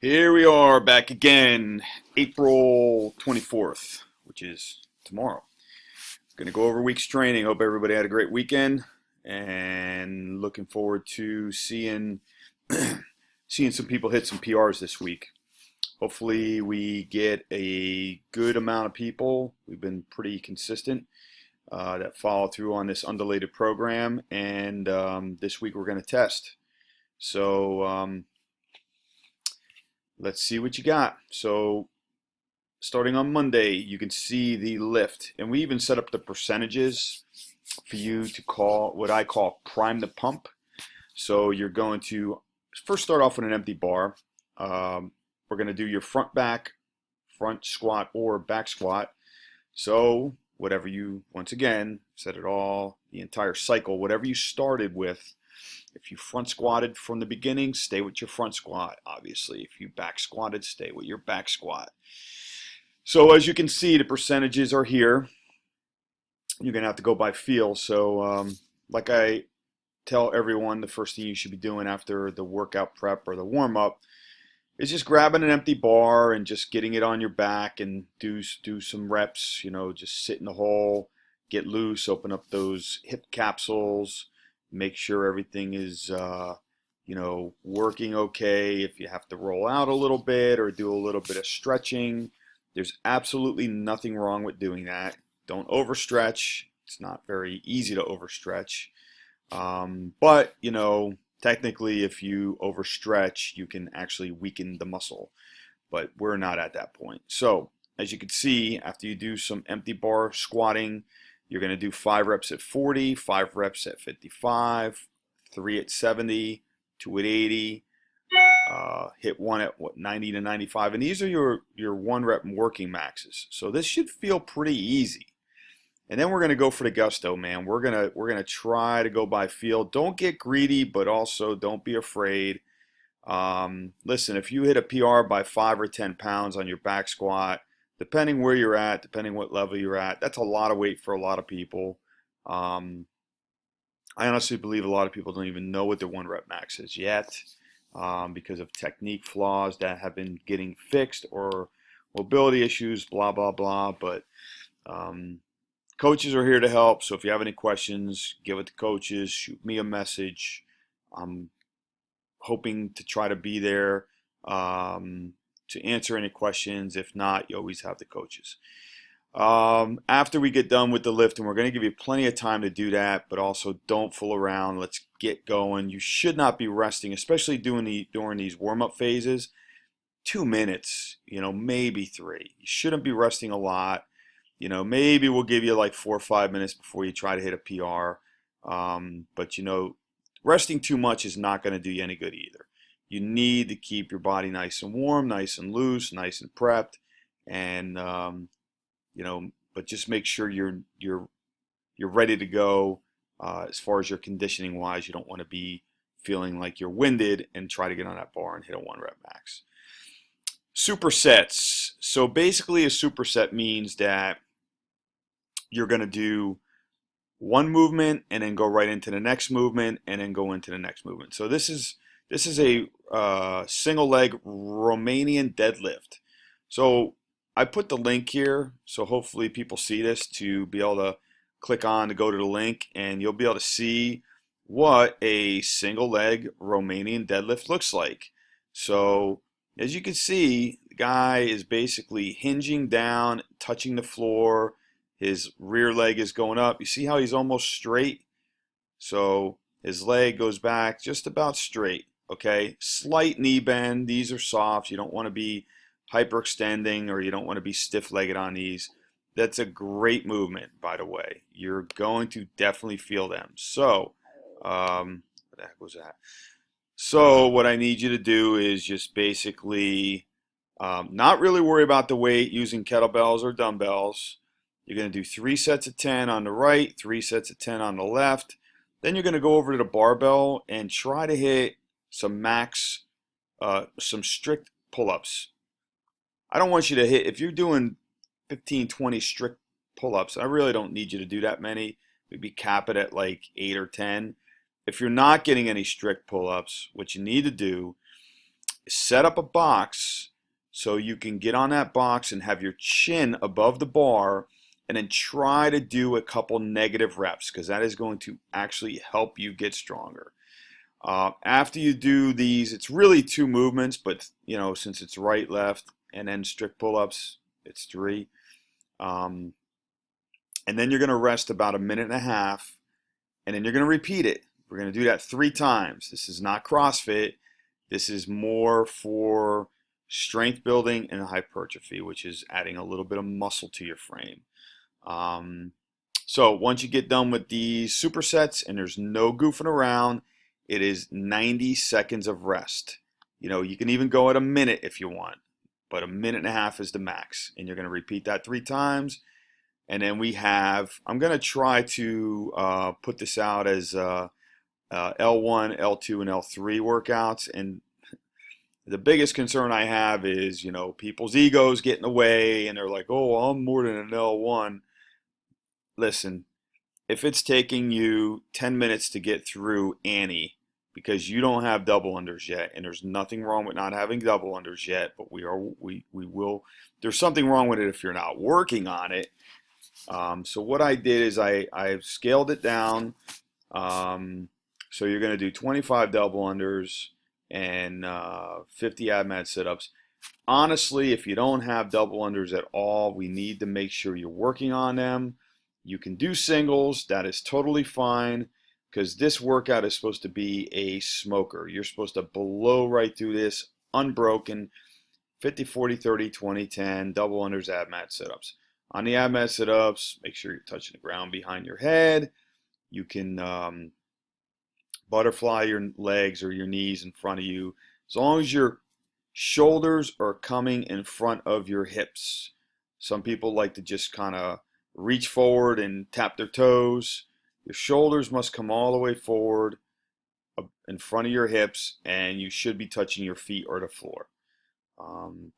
Here we are back again, April 24th, which is tomorrow. Going to go over week's training. Hope everybody had a great weekend and looking forward to seeing seeing some people hit some PRs this week. Hopefully we get a good amount of people. We've been pretty consistent that follow through on this undulated program, and this week we're going to test. So let's see what you got. So starting on Monday, you can see the lift, and we even set up the percentages for you to call what I call prime the pump. So you're going to first start off with an empty bar. We're going to do your front squat or back squat. So whatever you, once again, set it all, the entire cycle, whatever you started with. If you front squatted from the beginning, stay with your front squat, obviously. If you back squatted, stay with your back squat. So as you can see, the percentages are here. You're going to have to go by feel. So like I tell everyone, the first thing you should be doing after the workout prep or the warm-up is just grabbing an empty bar and just getting it on your back and do some reps, just sit in the hole, get loose, open up those hip capsules, make sure everything is, working okay. If you have to roll out a little bit or do a little bit of stretching, there's absolutely nothing wrong with doing that. Don't overstretch. It's not very easy to overstretch. But, technically, if you overstretch, you can actually weaken the muscle. But we're not at that point. So, as you can see, after you do some empty bar squatting, you're going to do 5 reps at 40, 5 reps at 55, 3 at 70, 2 at 80, hit 1 at 90 to 95. And these are your 1 rep working maxes. So this should feel pretty easy. And then we're going to go for the gusto, man. We're gonna try to go by feel. Don't get greedy, but also don't be afraid. Listen, if you hit a PR by 5 or 10 pounds on your back squat, depending where you're at, depending what level you're at, that's a lot of weight for a lot of people. I honestly believe a lot of people don't even know what their 1 rep max is yet because of technique flaws that have been getting fixed or mobility issues, blah, blah, blah. But coaches are here to help. So if you have any questions, give it to coaches, shoot me a message. I'm hoping to try to be there to answer any questions. If not, you always have the coaches. After we get done with the lift, and we're going to give you plenty of time to do that, but also don't fool around. Let's get going. You should not be resting, especially during these warm-up phases. 2 minutes, maybe 3. You shouldn't be resting a lot. Maybe we'll give you like 4 or 5 minutes before you try to hit a PR. But resting too much is not going to do you any good either. You need to keep your body nice and warm, nice and loose, nice and prepped, and but just make sure you're ready to go as far as your conditioning wise. You don't want to be feeling like you're winded and try to get on that bar and hit a 1 rep max. Supersets. So basically, a superset means that you're going to do one movement and then go right into the next movement and then go into the next movement. So this is a single leg Romanian deadlift. So I put the link here, so hopefully people see this to be able to click on to go to the link, and you'll be able to see what a single leg Romanian deadlift looks like. So as you can see, the guy is basically hinging down, touching the floor. His rear leg is going up. You see how he's almost straight? So his leg goes back just about straight. Okay, slight knee bend. These are soft. You don't want to be hyperextending, or you don't want to be stiff-legged on these. That's a great movement, by the way. You're going to definitely feel them. So, what the heck was that? So what I need you to do is just basically not really worry about the weight using kettlebells or dumbbells. You're going to do 3 sets of 10 on the right, 3 sets of 10 on the left. Then you're going to go over to the barbell and try to hit some some strict pull-ups. I don't want you to hit, if you're doing 15, 20 strict pull-ups, I really don't need you to do that many. Maybe cap it at like 8 or 10. If you're not getting any strict pull-ups, what you need to do set up a box so you can get on that box and have your chin above the bar, and then try to do a couple negative reps, because that is going to actually help you get stronger. After you do these, it's really 2 movements, but since it's right, left, and then strict pull-ups, it's 3. And then you're going to rest about 1.5 minutes, and then you're going to repeat it. We're going to do that 3 times. This is not CrossFit. This is more for strength building and hypertrophy, which is adding a little bit of muscle to your frame. So once you get done with these supersets and there's no goofing around, it is 90 seconds of rest. You can even go at 1 minute if you want, but 1.5 minutes is the max. And you're going to repeat that 3 times. And then I'm going to try to put this out as L1, L2, and L3 workouts. And the biggest concern I have is, people's egos get in the way and they're like, oh, I'm more than an L1. Listen, if it's taking you 10 minutes to get through Annie because you don't have double unders yet, and there's nothing wrong with not having double unders yet, but we will, there's something wrong with it if you're not working on it. So what I did is I scaled it down. So you're going to do 25 double unders and 50 ab mat sit-ups. Honestly, if you don't have double unders at all, we need to make sure you're working on them. You can do singles, that is totally fine, because this workout is supposed to be a smoker. You're supposed to blow right through this unbroken 50, 40, 30, 20, 10, double unders, ab mat sit-ups. On the ab mat sit-ups, make sure you're touching the ground behind your head. You can butterfly your legs or your knees in front of you, as long as your shoulders are coming in front of your hips. Some people like to just kind of reach forward and tap their toes. Your shoulders must come all the way forward in front of your hips, and you should be touching your feet or the floor.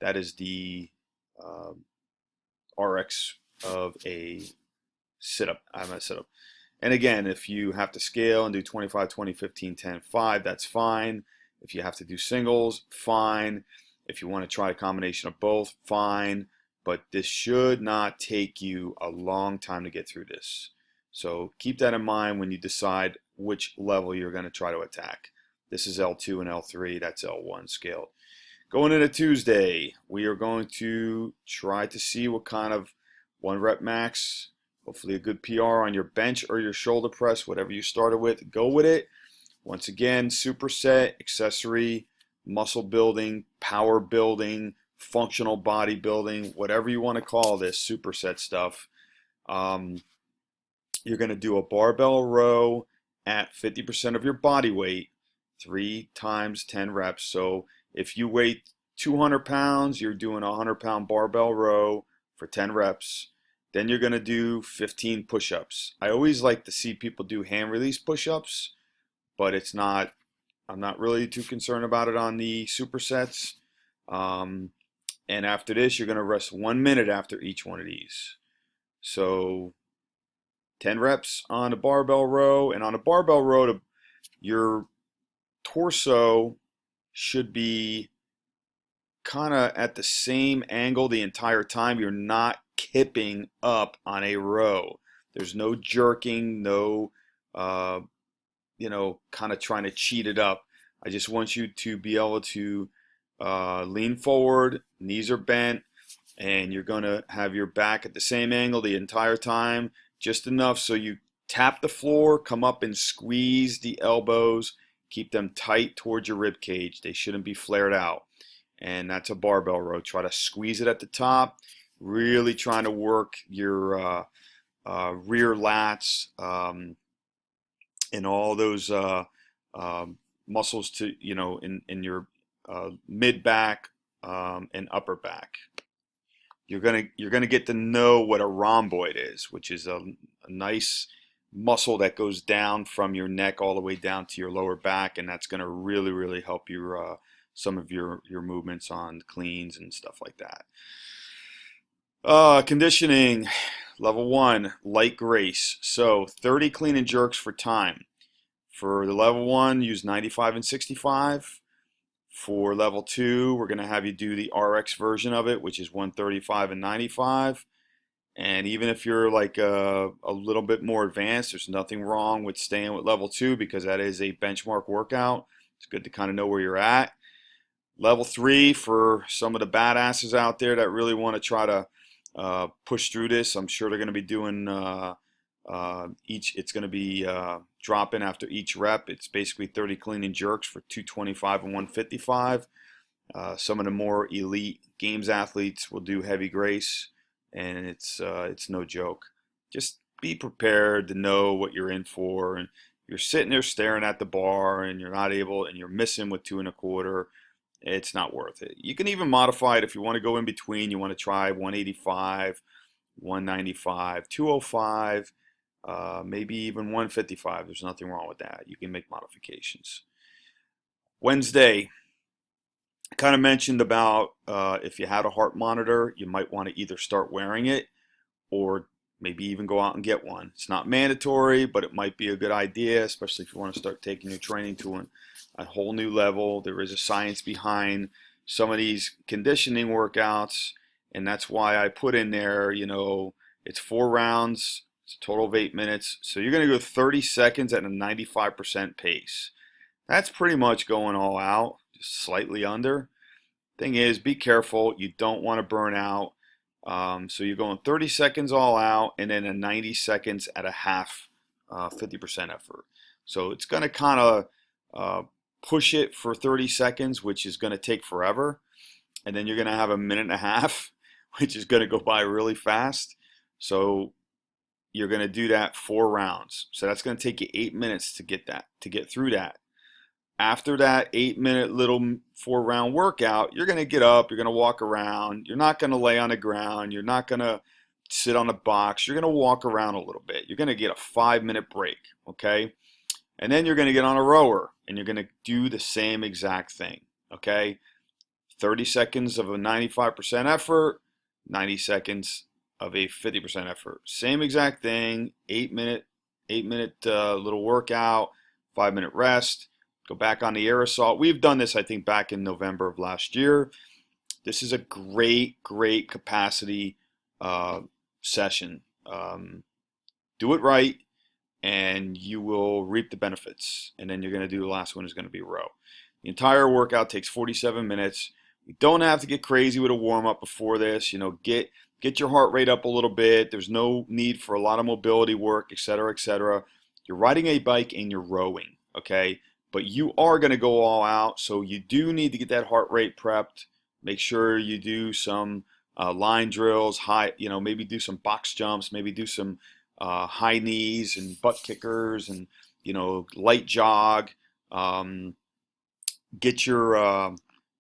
That is the RX of a sit-up. I'm a sit-up. And again, if you have to scale and do 25, 20, 15, 10, 5, that's fine. If you have to do singles, fine. If you want to try a combination of both, fine. But this should not take you a long time to get through this. So keep that in mind when you decide which level you're going to try to attack. This is L2 and L3. That's L1 scaled. Going into Tuesday, we are going to try to see what kind of 1 rep max, hopefully a good PR on your bench or your shoulder press, whatever you started with, go with it. Once again, superset, accessory, muscle building, power building, functional bodybuilding, whatever you want to call this superset stuff. You're going to do a barbell row at 50% of your body weight, 3 times 10 reps. So if you weigh 200 pounds, you're doing a 100-pound barbell row for 10 reps. Then you're going to do 15 push-ups. I always like to see people do hand release push-ups, but I'm not really too concerned about it on the supersets. And after this, you're going to rest 1 minute after each one of these. So 10 reps on a barbell row. And on a barbell row, your torso should be kind of at the same angle the entire time. You're not kipping up on a row. There's no jerking, no, kind of trying to cheat it up. I just want you to be able to lean forward, knees are bent, and you're going to have your back at the same angle the entire time, just enough so you tap the floor, come up and squeeze the elbows, keep them tight towards your rib cage. They shouldn't be flared out. And that's a barbell row. Try to squeeze it at the top, really trying to work your rear lats and all those muscles to, in your mid back and upper back. You're gonna get to know what a rhomboid is, which is a nice muscle that goes down from your neck all the way down to your lower back, and that's gonna really help your some of your movements on cleans and stuff like that. Conditioning, level 1, light grace. So 30 clean and jerks for time. For the level 1, use 95 and 65. For level 2, we're going to have you do the RX version of it, which is 135 and 95. And even if you're like a little bit more advanced, there's nothing wrong with staying with level 2 because that is a benchmark workout. It's good to kind of know where you're at. Level 3, for some of the badasses out there that really want to try to push through this, I'm sure they're going to be doing it's going to be dropping after each rep. It's basically 30 clean and jerks for 225 and 155. Some of the more elite games athletes will do heavy grace, and it's no joke. Just be prepared to know what you're in for. And you're sitting there staring at the bar, and you're not able, and you're missing with 2 1/4. It's not worth it. You can even modify it if you want to go in between. You want to try 185, 195, 205, maybe even 155. There's nothing wrong with that. You can make modifications. Wednesday, I kind of mentioned about if you had a heart monitor, you might want to either start wearing it or maybe even go out and get one. It's not mandatory, but it might be a good idea, especially if you want to start taking your training to a whole new level. There is a science behind some of these conditioning workouts, and that's why I put in there, it's 4 rounds, it's a total of 8 minutes. So you're going to go 30 seconds at a 95% pace. That's pretty much going all out, just slightly under. Thing is, be careful. You don't want to burn out. So you're going 30 seconds all out and then a 90 seconds at a half 50% effort. So it's going to kind of push it for 30 seconds, which is going to take forever. And then you're going to have a minute and a half, which is going to go by really fast. So you're going to do that 4 rounds. So that's going to take you 8 minutes to get through that. After that 8-minute little 4-round workout, you're going to get up, you're going to walk around, you're not going to lay on the ground, you're not going to sit on a box, you're going to walk around a little bit. You're going to get a 5-minute break, okay? And then you're going to get on a rower, and you're going to do the same exact thing, okay? 30 seconds of a 95% effort, 90 seconds of a 50% effort. Same exact thing, 8-minute little workout, 5-minute rest. Go back on the air assault. We've done this, I think, back in November of last year. This is a great capacity session. Do it right, and you will reap the benefits. And then you're going to do the last one is going to be row. The entire workout takes 47 minutes. You don't have to get crazy with a warm-up before this. Get your heart rate up a little bit. There's no need for a lot of mobility work, etc., etc. You're riding a bike and you're rowing, okay? But you are going to go all out, so you do need to get that heart rate prepped. Make sure you do some line drills, maybe do some box jumps, maybe do some high knees and butt kickers, and light jog. Get your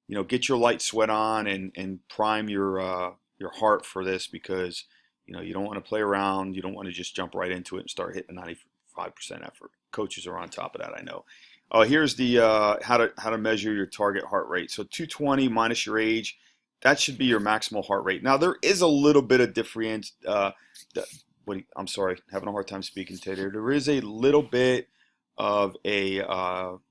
light sweat on and prime your heart for this, because you don't want to play around. You don't want to just jump right into it and start hitting 95% effort. Coaches are on top of that, I know. Here's the how to measure your target heart rate. So 220 minus your age, that should be your maximal heart rate. Now there is a little bit of difference. I'm sorry, having a hard time speaking today. There is a little bit of a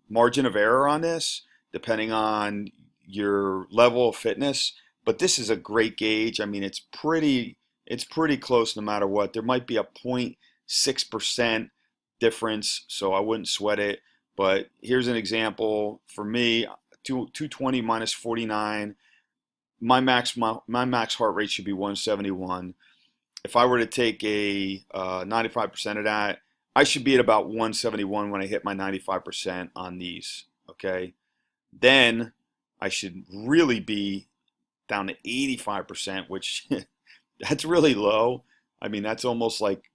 margin of error on this, depending on your level of fitness. But this is a great gauge. I mean, it's pretty close no matter what. There might be a 0.6% difference, so I wouldn't sweat it. But here's an example for me: 220 minus 49. My max heart rate should be 171. If I were to take a 95% of that, I should be at about 171 when I hit my 95% on these. Okay, then I should really be down to 85%, which that's really low. I mean, that's almost like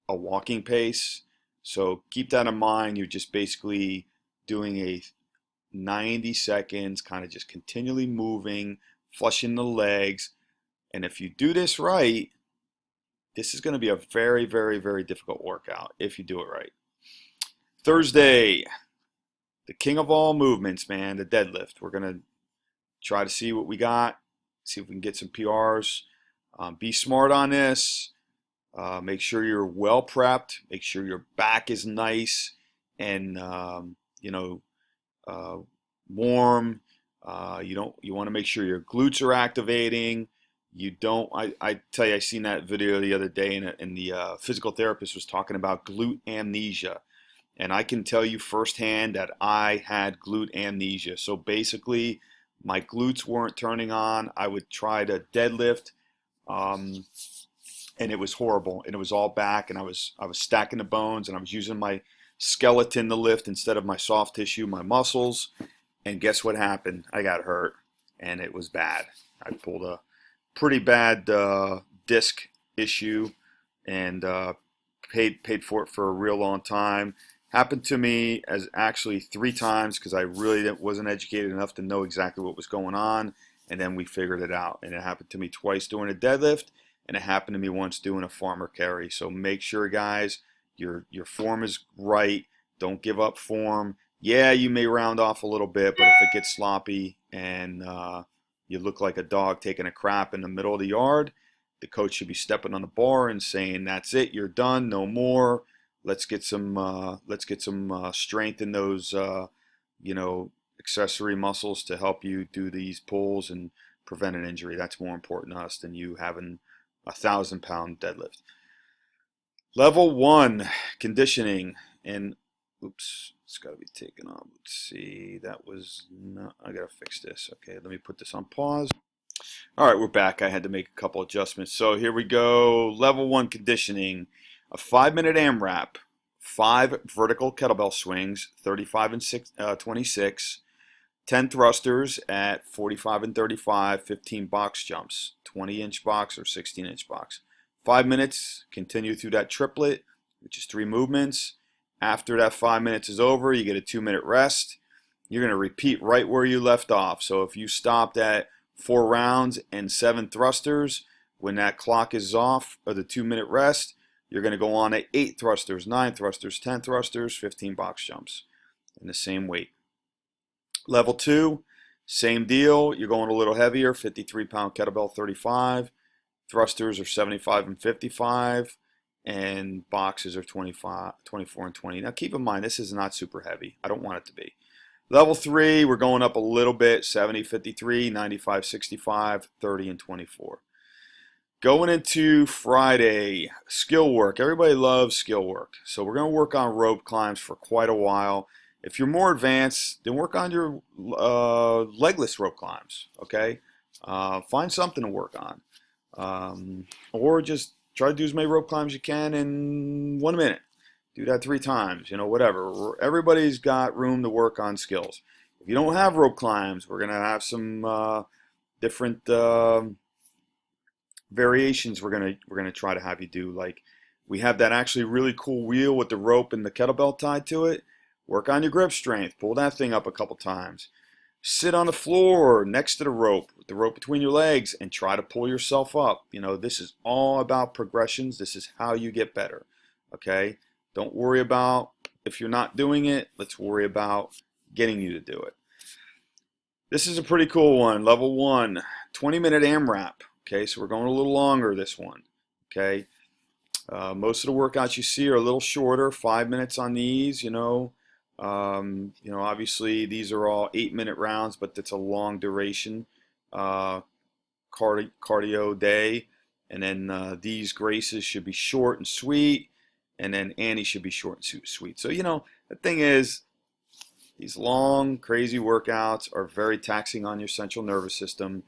a walking pace. So keep that in mind. You're just basically doing a 90 seconds, kind of just continually moving, flushing the legs. And if you do this right, this is going to be a very, very, very difficult workout if you do it right. Thursday, the king of all movements, man, the deadlift. We're going to try to see what we got, see if we can get some PRs. Be smart on this. Make sure you're well prepped. Make sure your back is nice and warm. You want to make sure your glutes are activating. You don't. I tell you, I seen that video the other day, and the physical therapist was talking about glute amnesia, and I can tell you firsthand that I had glute amnesia. So basically, my glutes weren't turning on. I would try to deadlift, um, and it was horrible, and it was all back, and I was stacking the bones, and I was using my skeleton to lift instead of my soft tissue, my muscles. And guess what happened? I got hurt, and it was bad. I pulled a pretty bad disc issue, and paid for it for a real long time. Happened to me as actually 3 times because I really wasn't educated enough to know exactly what was going on, and then we figured it out. And it happened to me twice doing a deadlift, and it happened to me once doing a farmer carry. So make sure, guys, your form is right. Don't give up form. Yeah, you may round off a little bit, but if it gets sloppy and you look like a dog taking a crap in the middle of the yard, the coach should be stepping on the bar and saying, "That's it, you're done, no more. Let's get some strength in those accessory muscles to help you do these pulls and prevent an injury." That's more important to us than you having a 1,000-pound deadlift. Level 1, conditioning. And oops, it's got to be taken off. Let's see, that was not, I got to fix this. Okay, let me put this on pause. All right, we're back. I had to make a couple adjustments. So here we go. Level 1 conditioning. A 5-minute AMRAP, 5 vertical kettlebell swings, 35 and 26, 10 thrusters at 45 and 35, 15 box jumps, 20-inch box or 16-inch box. 5 minutes, continue through that triplet, which is 3 movements. After that 5 minutes is over, you get a 2-minute rest. You're going to repeat right where you left off. So if you stopped at 4 rounds and 7 thrusters, when that clock is off, or the 2-minute rest, you're going to go on at 8 thrusters, 9 thrusters, 10 thrusters, 15 box jumps in the same weight. Level 2, same deal. You're going a little heavier, 53-pound kettlebell 35. Thrusters are 75 and 55. And boxes are 24 and 20. Now keep in mind, this is not super heavy. I don't want it to be. Level 3, we're going up a little bit, 70, 53, 95, 65, 30, and 24. Going into Friday, skill work. Everybody loves skill work. So we're going to work on rope climbs for quite a while. If you're more advanced, then work on your legless rope climbs, okay? Find something to work on. Or just try to do as many rope climbs you can in 1 minute. Do that 3 times, whatever. Everybody's got room to work on skills. If you don't have rope climbs, we're going to have some different variations we're gonna try to have you do. Like, we have that actually really cool wheel with the rope and the kettlebell tied to it. Work on your grip strength. Pull that thing up a couple times. Sit on the floor next to the rope with the rope between your legs and try to pull yourself up. This is all about progressions. This is how you get better. Okay? Don't worry about if you're not doing it. Let's worry about getting you to do it. This is a pretty cool one. Level 1, 20-minute AMRAP. Okay, so we're going a little longer this one. Okay, most of the workouts you see are a little shorter, 5 minutes on these. Obviously these are all 8-minute rounds, but it's a long duration cardio day. And then these Graces should be short and sweet, and then Annie should be short and sweet. So the thing is, these long, crazy workouts are very taxing on your central nervous system.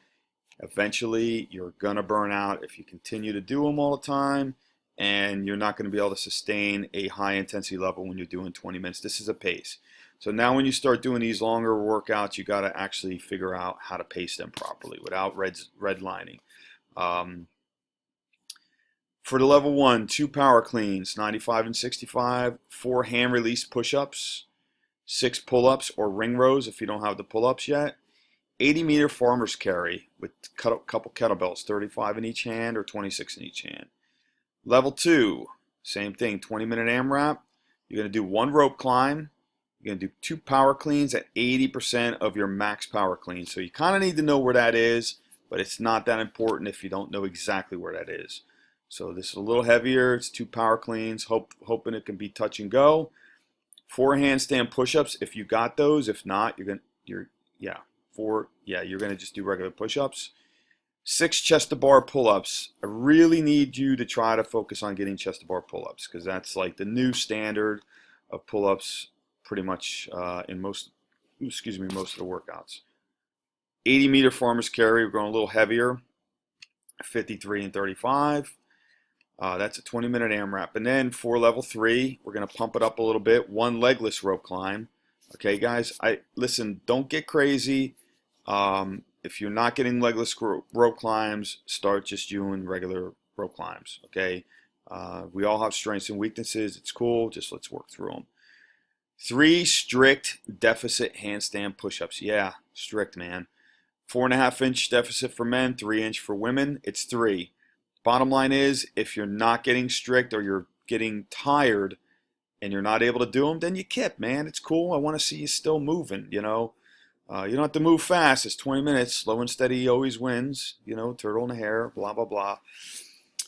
Eventually, you're going to burn out if you continue to do them all the time, and you're not going to be able to sustain a high intensity level when you're doing 20 minutes. This is a pace. So now when you start doing these longer workouts, you got to actually figure out how to pace them properly without redlining. For the level 1, 2 power cleans, 95 and 65, 4 hand release push-ups, 6 pull-ups or ring rows if you don't have the pull-ups yet. 80-meter farmer's carry with a couple kettlebells, 35 in each hand or 26 in each hand. Level 2, same thing, 20-minute AMRAP. You're going to do 1 rope climb. You're going to do 2 power cleans at 80% of your max power clean. So you kind of need to know where that is, but it's not that important if you don't know exactly where that is. So this is a little heavier. It's 2 power cleans, hoping it can be touch and go. 4 handstand push-ups if you got those. If not, 4, yeah, you're going to just do regular push-ups. 6 chest-to-bar pull-ups. I really need you to try to focus on getting chest-to-bar pull-ups because that's like the new standard of pull-ups pretty much in most of the workouts. 80-meter farmer's carry, we're going a little heavier, 53 and 35. That's a 20-minute AMRAP. And then for level 3, we're going to pump it up a little bit. 1 legless rope climb. Okay, guys, listen, don't get crazy. If you're not getting legless rope climbs, start just doing regular rope climbs, okay? We all have strengths and weaknesses. It's cool. Just let's work through them. 3 strict deficit handstand push-ups. Yeah, strict, man. 4.5-inch deficit for men, 3-inch for women. It's 3. Bottom line is, if you're not getting strict or you're getting tired and you're not able to do them, then you kip, man. It's cool. I want to see you still moving, you know. You don't have to move fast. It's 20 minutes. Slow and steady always wins. You know, turtle in the hair, blah, blah, blah.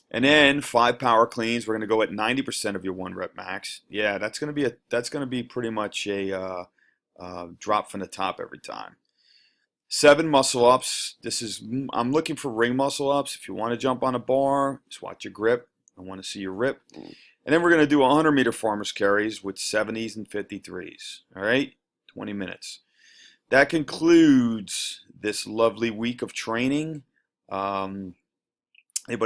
And then 5 power cleans. We're going to go at 90% of your 1 rep max. Yeah, that's going to be pretty much a drop from the top every time. 7 muscle ups. I'm looking for ring muscle ups. If you want to jump on a bar, just watch your grip. I want to see your rip. And then we're going to do 100-meter farmer's carries with 70s and 53s. All right, 20 minutes. That concludes this lovely week of training. Anybody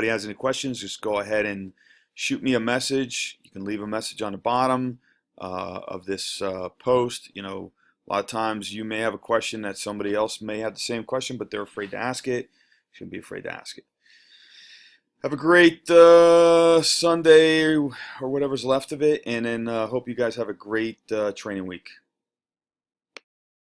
has any questions, just go ahead and shoot me a message. You can leave a message on the bottom of this post. You know, a lot of times you may have a question that somebody else may have the same question, but they're afraid to ask it. You shouldn't be afraid to ask it. Have a great Sunday or whatever's left of it, and then hope you guys have a great training week.